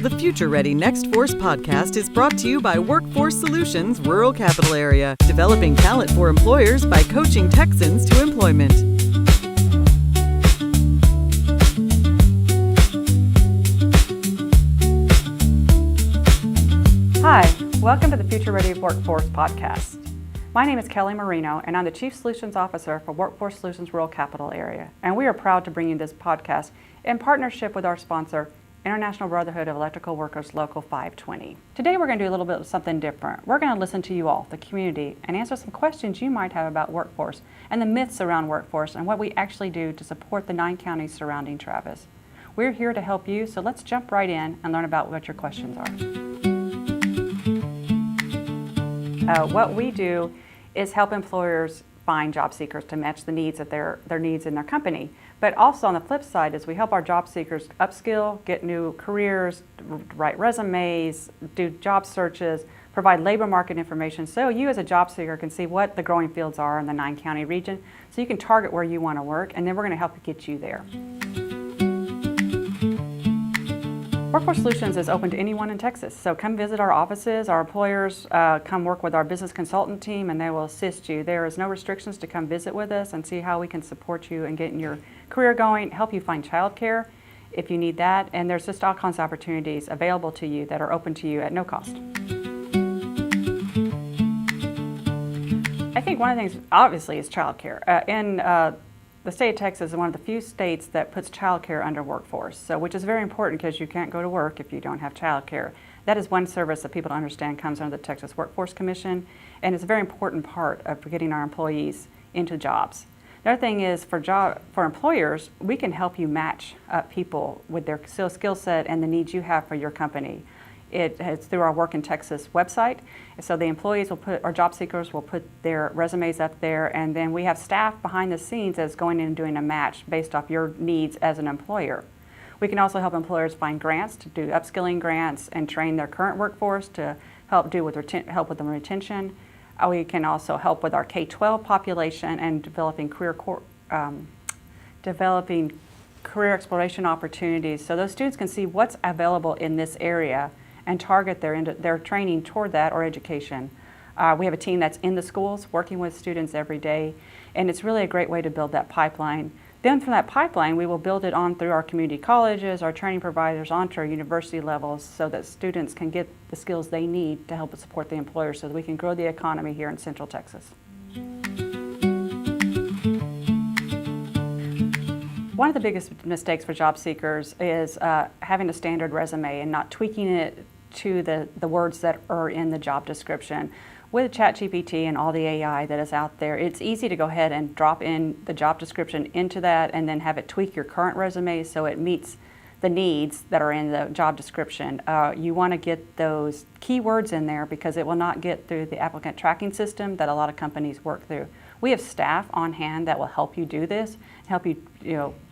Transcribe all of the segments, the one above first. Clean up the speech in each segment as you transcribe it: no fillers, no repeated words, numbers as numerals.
The FutureReady NextForce Podcast is brought to you by Workforce Solutions Rural Capital Area, developing talent for employers by coaching Texans to employment. Hi, welcome to the FutureReady Workforce Podcast. My name is Kelly Moreno, and I'm the Chief Solutions Officer for Workforce Solutions Rural Capital Area. And we are proud to bring you this podcast in partnership with our sponsor, International Brotherhood of Electrical Workers Local 520. Today we're going to do a little bit of something different. We're going to listen to you all, the community, and answer some questions you might have about workforce and the myths around workforce and what we actually do to support the 9 counties surrounding Travis. We're here to help you, so let's jump right in and learn about what your questions are. What we do is help employers find job seekers to match the needs of their needs in their company. But also on the flip side is we help our job seekers upskill, get new careers, write resumes, do job searches, provide labor market information so you as a job seeker can see what the growing fields are in the 9 county region so you can target where you want to work, and then we're going to help get you there. Workforce Solutions is open to anyone in Texas, so come visit our offices. Our employers come work with our business consultant team and they will assist you. There is no restrictions to come visit with us and see how we can support you in getting your career going, help you find childcare if you need that, and there's just all kinds of opportunities available to you that are open to you at no cost. I think one of the things obviously is childcare. The state of Texas is one of the few states that puts childcare under workforce, which is very important because you can't go to work if you don't have childcare. That is one service that people understand comes under the Texas Workforce Commission, and it's a very important part of getting our employees into jobs. Another thing is for employers, we can help you match people with their skill set and the needs you have for your company. It's through our Work in Texas website. So the employees our job seekers will put their resumes up there, and then we have staff behind the scenes that's going in and doing a match based off your needs as an employer. We can also help employers find grants to do upskilling grants and train their current workforce to help with the retention. We can also help with our K-12 population and developing career exploration opportunities so those students can see what's available in this area and target their training toward that or education. We have a team that's in the schools working with students every day, and it's really a great way to build that pipeline. Then from that pipeline, we will build it on through our community colleges, our training providers, onto our university levels so that students can get the skills they need to help support the employer so that we can grow the economy here in Central Texas. One of the biggest mistakes for job seekers is having a standard resume and not tweaking it to the words that are in the job description. With ChatGPT and all the AI that is out there, it's easy to go ahead and drop in the job description into that and then have it tweak your current resume so it meets the needs that are in the job description. You want to get those keywords in there because it will not get through the applicant tracking system that a lot of companies work through. We have staff on hand that will help you do this, help you,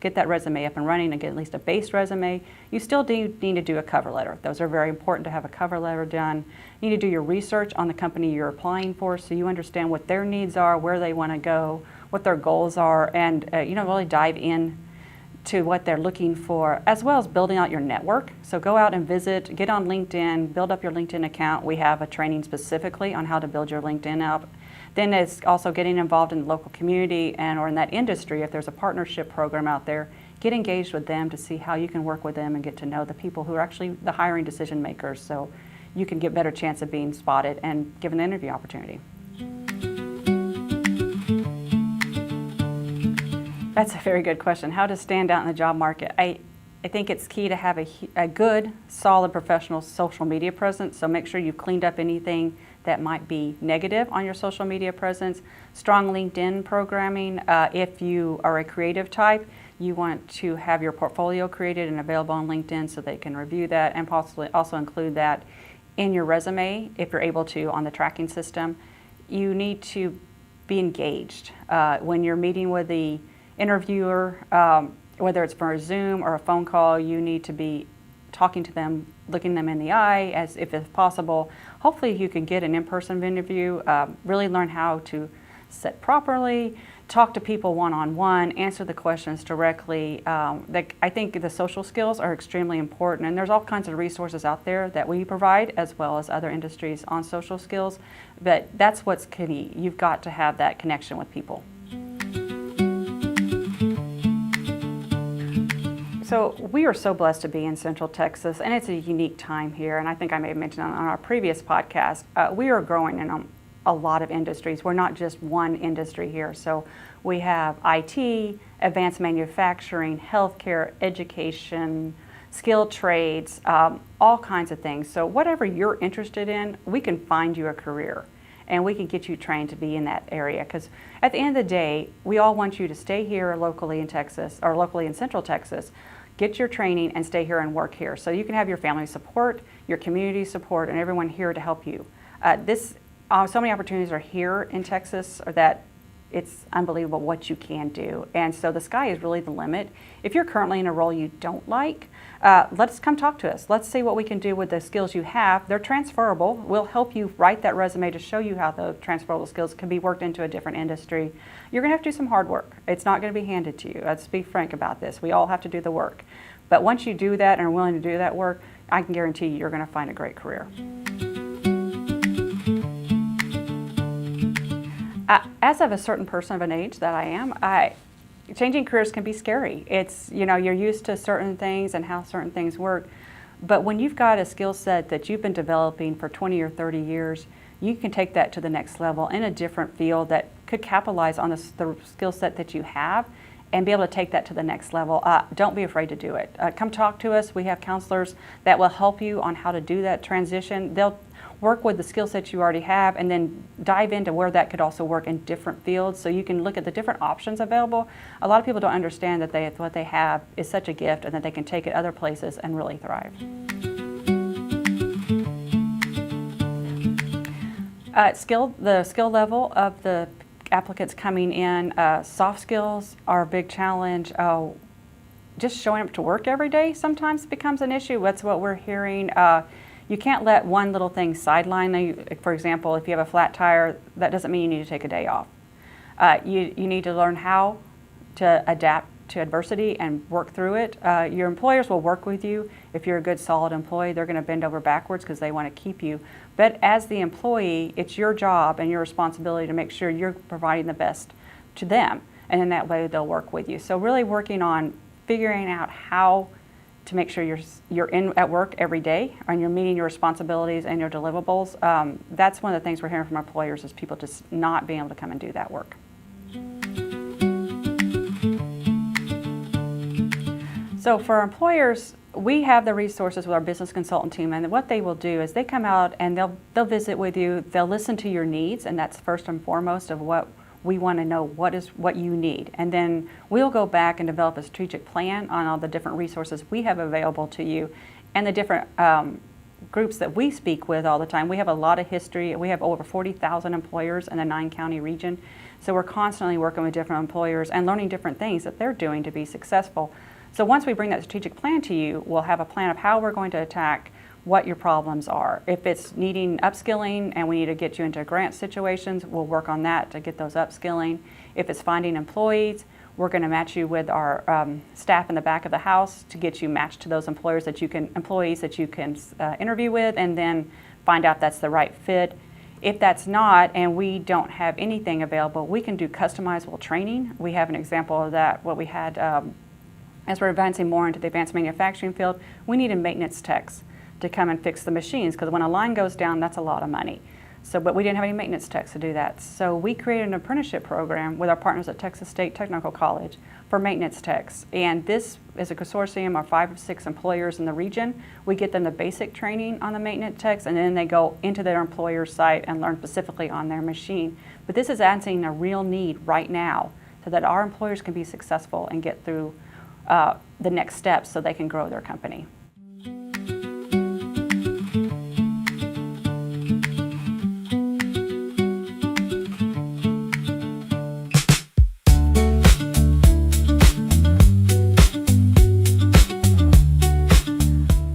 get that resume up and running and get at least a base resume. You still need to do a cover letter. Those are very important to have a cover letter done. You need to do your research on the company you're applying for so you understand what their needs are, where they want to go, what their goals are, and really dive in to what they're looking for, as well as building out your network. So go out and visit, get on LinkedIn, build up your LinkedIn account. We have a training specifically on how to build your LinkedIn up. Then it's also getting involved in the local community or in that industry. If there's a partnership program out there, get engaged with them to see how you can work with them and get to know the people who are actually the hiring decision makers so you can get better chance of being spotted and given the interview opportunity. That's a very good question. How to stand out in the job market. I think it's key to have a good, solid, professional social media presence. So make sure you've cleaned up anything that might be negative on your social media presence. Strong LinkedIn programming. If you are a creative type, you want to have your portfolio created and available on LinkedIn so they can review that and possibly also include that in your resume if you're able to on the tracking system. You need to be engaged. When you're meeting with the interviewer, whether it's for a Zoom or a phone call, you need to be talking to them, looking them in the eye as if it's possible. Hopefully you can get an in-person interview, really learn how to sit properly, talk to people one-on-one, answer the questions directly. I think the social skills are extremely important, and there's all kinds of resources out there that we provide as well as other industries on social skills, but that's what's key. You've got to have that connection with people. So we are so blessed to be in Central Texas, and it's a unique time here, and I think I may have mentioned on our previous podcast, we are growing in a lot of industries. We're not just one industry here. So we have IT, advanced manufacturing, healthcare, education, skilled trades, all kinds of things. So whatever you're interested in, we can find you a career and we can get you trained to be in that area. Because at the end of the day, we all want you to stay here locally in Texas or locally in Central Texas, get your training and stay here and work here. So you can have your family support, your community support, and everyone here to help you. So many opportunities are here in Texas that it's unbelievable what you can do. And so the sky is really the limit. If you're currently in a role you don't like, let's come talk to us. Let's see what we can do with the skills you have. They're transferable. We'll help you write that resume to show you how the transferable skills can be worked into a different industry. You're going to have to do some hard work. It's not going to be handed to you. Let's be frank about this. We all have to do the work. But once you do that and are willing to do that work, I can guarantee you're going to find a great career. As of a certain person of an age that I am, changing careers can be scary. It's, you're used to certain things and how certain things work. But when you've got a skill set that you've been developing for 20 or 30 years, you can take that to the next level in a different field that could capitalize on the skill set that you have and be able to take that to the next level. Don't be afraid to do it. Come talk to us. We have counselors that will help you on how to do that transition. They'll work with the skill sets you already have and then dive into where that could also work in different fields so you can look at the different options available. A lot of people don't understand that what they have is such a gift and that they can take it other places and really thrive. The skill level of the applicants coming in, soft skills are a big challenge. Just showing up to work every day sometimes becomes an issue. That's what we're hearing. You can't let one little thing sideline you. For example, if you have a flat tire, that doesn't mean you need to take a day off. You need to learn how to adapt to adversity and work through it. Your employers will work with you. If you're a good, solid employee, they're going to bend over backwards because they want to keep you. But as the employee, it's your job and your responsibility to make sure you're providing the best to them. And in that way, they'll work with you. So really working on figuring out how to make sure you're in at work every day and you're meeting your responsibilities and your deliverables. That's one of the things we're hearing from employers is people just not being able to come and do that work. So for employers, we have the resources with our business consultant team, and what they will do is they come out and they'll visit with you, they'll listen to your needs, and that's first and foremost of what we want to know what you need. And then we'll go back and develop a strategic plan on all the different resources we have available to you and the different groups that we speak with all the time. We have a lot of history. We have over 40,000 employers in the 9-county region. So we're constantly working with different employers and learning different things that they're doing to be successful. So once we bring that strategic plan to you, we'll have a plan of how we're going to attack what your problems are. If it's needing upskilling and we need to get you into grant situations, we'll work on that to get those upskilling. If it's finding employees, we're going to match you with our staff in the back of the house to get you matched to those employees that you can interview with and then find out that's the right fit. If that's not and we don't have anything available, we can do customizable training. We have an example of that, what we had as we're advancing more into the advanced manufacturing field, we needed maintenance techs to come and fix the machines because when a line goes down, that's a lot of money. But we didn't have any maintenance techs to do that. So we created an apprenticeship program with our partners at Texas State Technical College for maintenance techs. And this is a consortium of 5 or 6 employers in the region. We get them the basic training on the maintenance techs and then they go into their employer's site and learn specifically on their machine. But this is answering a real need right now so that our employers can be successful and get through the next steps so they can grow their company.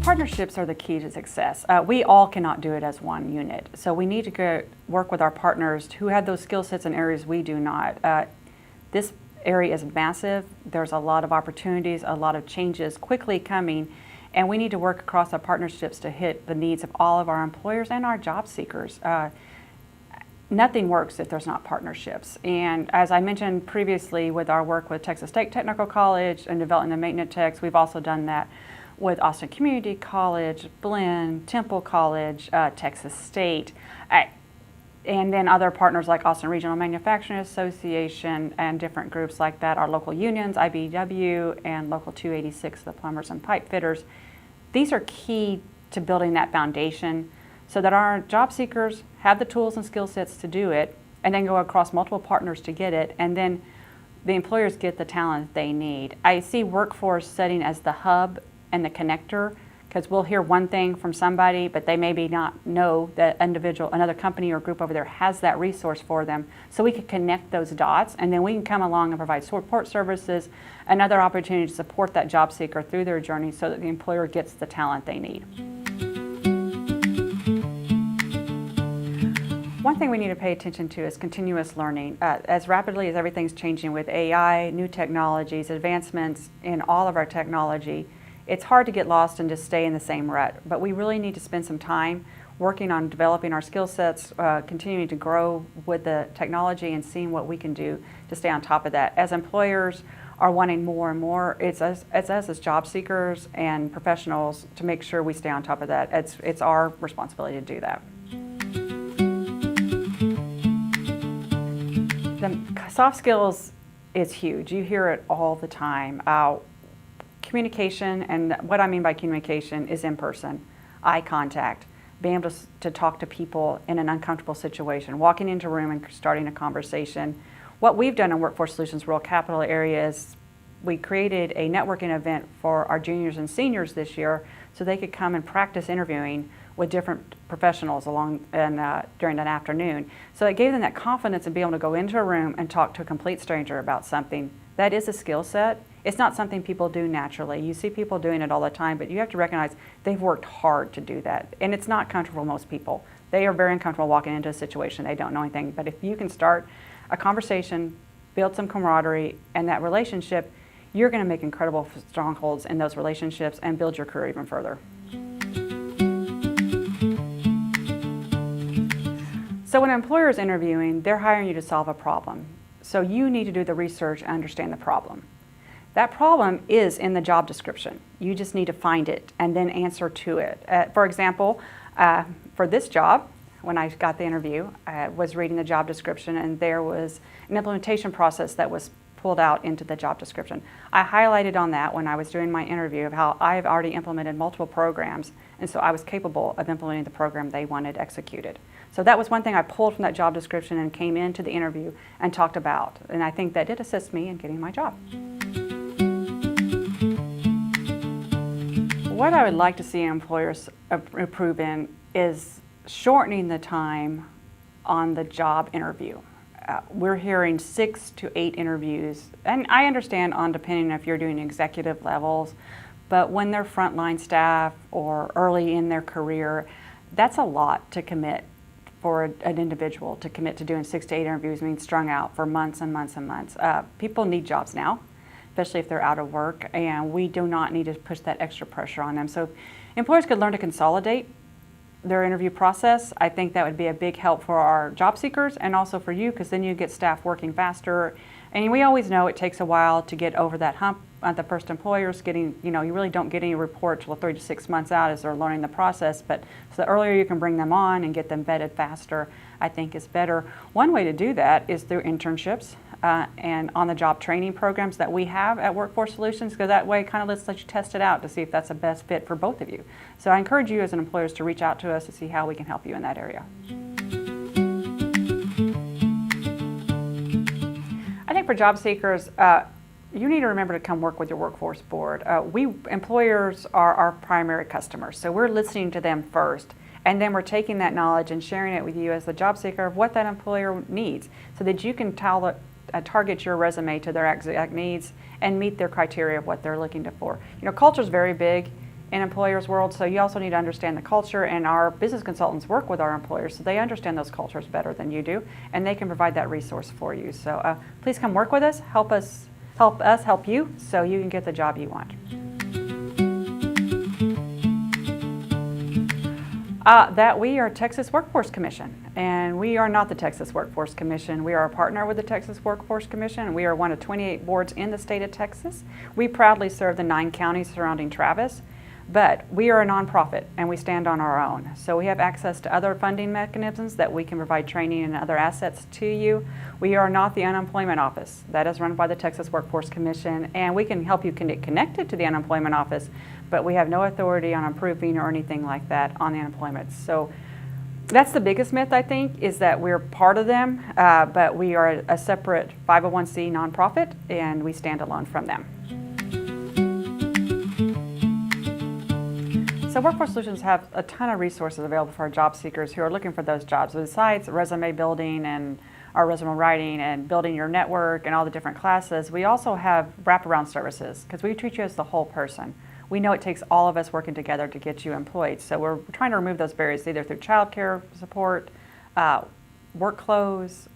Partnerships are the key to success. We all cannot do it as one unit. So we need to work with our partners who have those skill sets in areas we do not. This area is massive. There's a lot of opportunities, a lot of changes quickly coming, and we need to work across our partnerships to hit the needs of all of our employers and our job seekers. Nothing works if there's not partnerships. And as I mentioned previously with our work with Texas State Technical College and developing the maintenance techs, we've also done that with Austin Community College, Blinn, Temple College, Texas State, and then other partners like Austin Regional Manufacturing Association and different groups like that, our local unions, IBEW, and Local 286, the plumbers and pipe fitters. These are key to building that foundation so that our job seekers have the tools and skill sets to do it, and then go across multiple partners to get it, and then the employers get the talent they need. I see workforce setting as the hub and the connector, because we'll hear one thing from somebody, but they maybe not know that another company or group over there has that resource for them. So we can connect those dots, and then we can come along and provide support services, another opportunity to support that job seeker through their journey so that the employer gets the talent they need. One thing we need to pay attention to is continuous learning. As rapidly as everything's changing with AI, new technologies, advancements in all of our technology, it's hard to get lost and just stay in the same rut. But we really need to spend some time working on developing our skill sets, continuing to grow with the technology and seeing what we can do to stay on top of that. As employers are wanting more and more, it's us as job seekers and professionals to make sure we stay on top of that. It's our responsibility to do that. The soft skills is huge. You hear it all the time. Communication, and what I mean by communication is in person, eye contact, being able to talk to people in an uncomfortable situation, walking into a room and starting a conversation. What we've done in Workforce Solutions Rural Capital Area is we created a networking event for our juniors and seniors this year so they could come and practice interviewing with different professionals during an afternoon. So it gave them that confidence in being able to go into a room and talk to a complete stranger about something. That is a skill set. It's not something people do naturally. You see people doing it all the time, but you have to recognize they've worked hard to do that. And it's not comfortable for most people. They are very uncomfortable walking into a situation they don't know anything. But if you can start a conversation, build some camaraderie, and that relationship, you're going to make incredible strongholds in those relationships and build your career even further. So when an employer is interviewing, they're hiring you to solve a problem. So you need to do the research and understand the problem. That problem is in the job description. You just need to find it and then answer to it. For example, for this job, when I got the interview, I was reading the job description and there was an implementation process that was pulled out into the job description. I highlighted on that when I was doing my interview of how I've already implemented multiple programs, and so I was capable of implementing the program they wanted executed. So that was one thing I pulled from that job description and came into the interview and talked about, and I think that did assist me in getting my job. What I would like to see employers improve in is shortening the time on the job interview. We're hearing 6 to 8 interviews, and I understand depending if you're doing executive levels, but when they're frontline staff or early in their career, that's a lot to commit for an individual to commit to doing 6 to 8 interviews, means strung out for months and months and months. People need jobs now, especially if they're out of work, and we do not need to push that extra pressure on them. So employers could learn to consolidate their interview process. I think that would be a big help for our job seekers and also for you, because then you get staff working faster. And we always know it takes a while to get over that hump at the first employers getting, you really don't get any report till 3 to 6 months out as they're learning the process. But so the earlier you can bring them on and get them vetted faster, I think is better. One way to do that is through internships and on-the-job training programs that we have at Workforce Solutions, because that way it kind of lets you test it out to see if that's the best fit for both of you. So I encourage you as an employer to reach out to us to see how we can help you in that area. I think for job seekers, you need to remember to come work with your workforce board. Employers are our primary customers, so we're listening to them first, and then we're taking that knowledge and sharing it with you as the job seeker of what that employer needs, so that you can target your resume to their exact needs and meet their criteria of what they're looking for. Culture is very big in employers' world, so you also need to understand the culture, and our business consultants work with our employers, so they understand those cultures better than you do, and they can provide that resource for you. So please come work with us, help us help you, so you can get the job you want. That we are Texas Workforce Commission, and we are not the Texas Workforce Commission. We are a partner with the Texas Workforce Commission, and we are one of 28 boards in the state of Texas. We proudly serve the 9 counties surrounding Travis, but we are a nonprofit and we stand on our own. So we have access to other funding mechanisms that we can provide training and other assets to you. We are not the unemployment office. That is run by the Texas Workforce Commission, and we can help you get connected to the unemployment office, but we have no authority on approving or anything like that on the unemployment. So that's the biggest myth, I think, is that we're part of them, but we are a separate 501c nonprofit, and we stand alone from them. So Workforce Solutions have a ton of resources available for our job seekers who are looking for those jobs. Besides resume building and our resume writing and building your network and all the different classes, we also have wraparound services because we treat you as the whole person. We know it takes all of us working together to get you employed. So we're trying to remove those barriers either through childcare support, work clothes,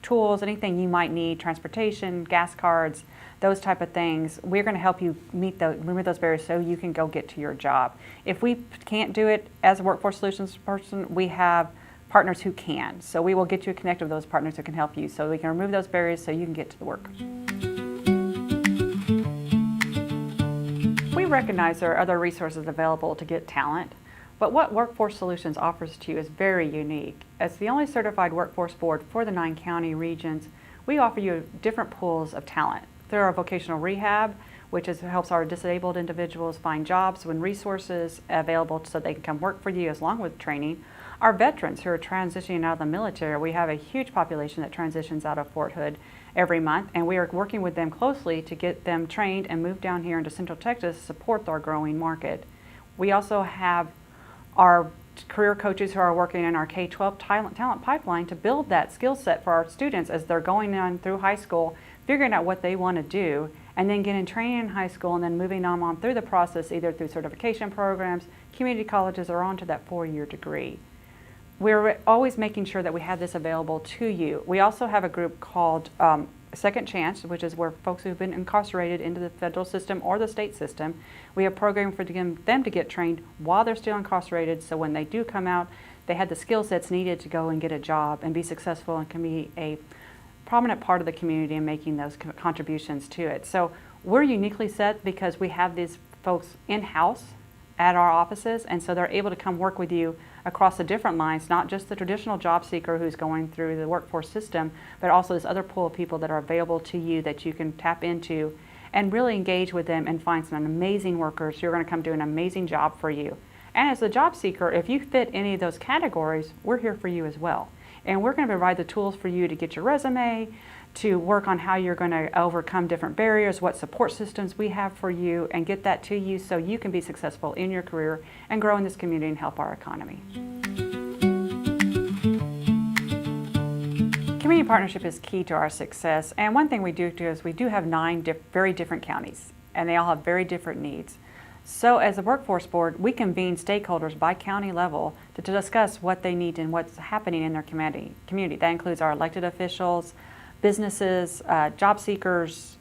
tools, anything you might need, transportation, gas cards, those type of things. We're going to help you remove those barriers so you can go get to your job. If we can't do it as a Workforce Solutions person, we have partners who can. So we will get you connected with those partners who can help you so we can remove those barriers so you can get to the work. We recognize there are other resources available to get talent, but what Workforce Solutions offers to you is very unique. As the only certified workforce board for the 9 county regions, we offer you different pools of talent. Through our vocational rehab, which helps our disabled individuals find jobs when resources available so they can come work for you along with training. Our veterans who are transitioning out of the military, we have a huge population that transitions out of Fort Hood every month, and we are working with them closely to get them trained and moved down here into Central Texas to support our growing market. We also have our career coaches who are working in our K-12 talent pipeline to build that skill set for our students as they're going on through high school, figuring out what they want to do, and then getting training in high school and then moving on through the process either through certification programs, community colleges, or on to that 4-year degree. We're always making sure that we have this available to you. We also have a group called Second Chance, which is where folks who've been incarcerated into the federal system or the state system, we have programs for them to get trained while they're still incarcerated, so when they do come out, they had the skill sets needed to go and get a job and be successful and can be a prominent part of the community and making those contributions to it. So we're uniquely set because we have these folks in-house at our offices, and so they're able to come work with you across the different lines, not just the traditional job seeker who's going through the workforce system, but also this other pool of people that are available to you that you can tap into and really engage with them and find some amazing workers who are going to come do an amazing job for you. And as a job seeker, if you fit any of those categories, we're here for you as well. And we're going to provide the tools for you to get your resume, to work on how you're going to overcome different barriers, what support systems we have for you, and get that to you so you can be successful in your career and grow in this community and help our economy. Community partnership is key to our success, and one thing we do is we do have 9 very different counties, and they all have very different needs. So as a workforce board, we convene stakeholders by county level to discuss what they need and what's happening in their community. That includes our elected officials, businesses, job seekers,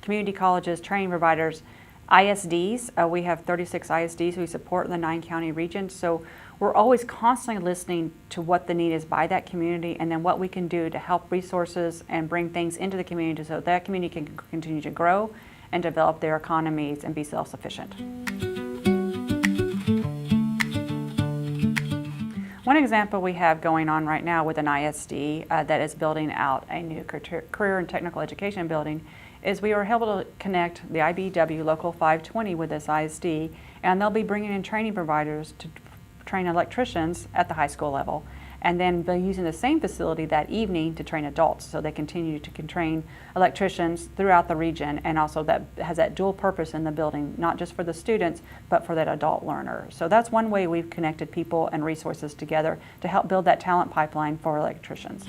community colleges, training providers, ISDs. We have 36 ISDs we support in the 9 county regions. So we're always constantly listening to what the need is by that community and then what we can do to help resources and bring things into the community so that community can continue to grow and develop their economies and be self-sufficient. One example we have going on right now with an ISD that is building out a new career and technical education building is we were able to connect the IBEW Local 520 with this ISD, and they'll be bringing in training providers to train electricians at the high school level, and then they're using the same facility that evening to train adults, so they continue to train electricians throughout the region, and also that has that dual purpose in the building, not just for the students, but for that adult learner. So that's one way we've connected people and resources together to help build that talent pipeline for electricians.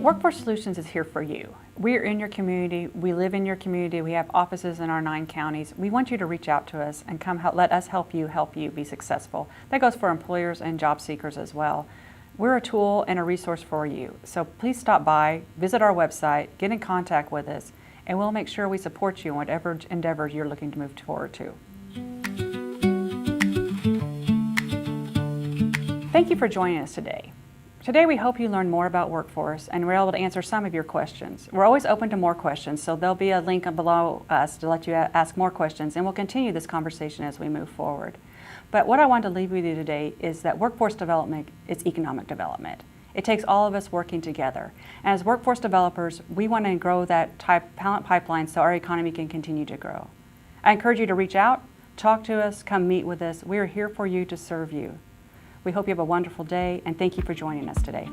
Workforce Solutions is here for you. We're in your community. We live in your community. We have offices in our 9 counties. We want you to reach out to us and let us help you be successful. That goes for employers and job seekers as well. We're a tool and a resource for you. So please stop by, visit our website, get in contact with us, and we'll make sure we support you in whatever endeavors you're looking to move forward to. Thank you for joining us today. Today we hope you learned more about workforce and we're able to answer some of your questions. We're always open to more questions, so there'll be a link below us to let you ask more questions, and we'll continue this conversation as we move forward. But what I want to leave with you today is that workforce development is economic development. It takes all of us working together. And as workforce developers, we want to grow that talent pipeline so our economy can continue to grow. I encourage you to reach out, talk to us, come meet with us. We are here for you to serve you. We hope you have a wonderful day, and thank you for joining us today.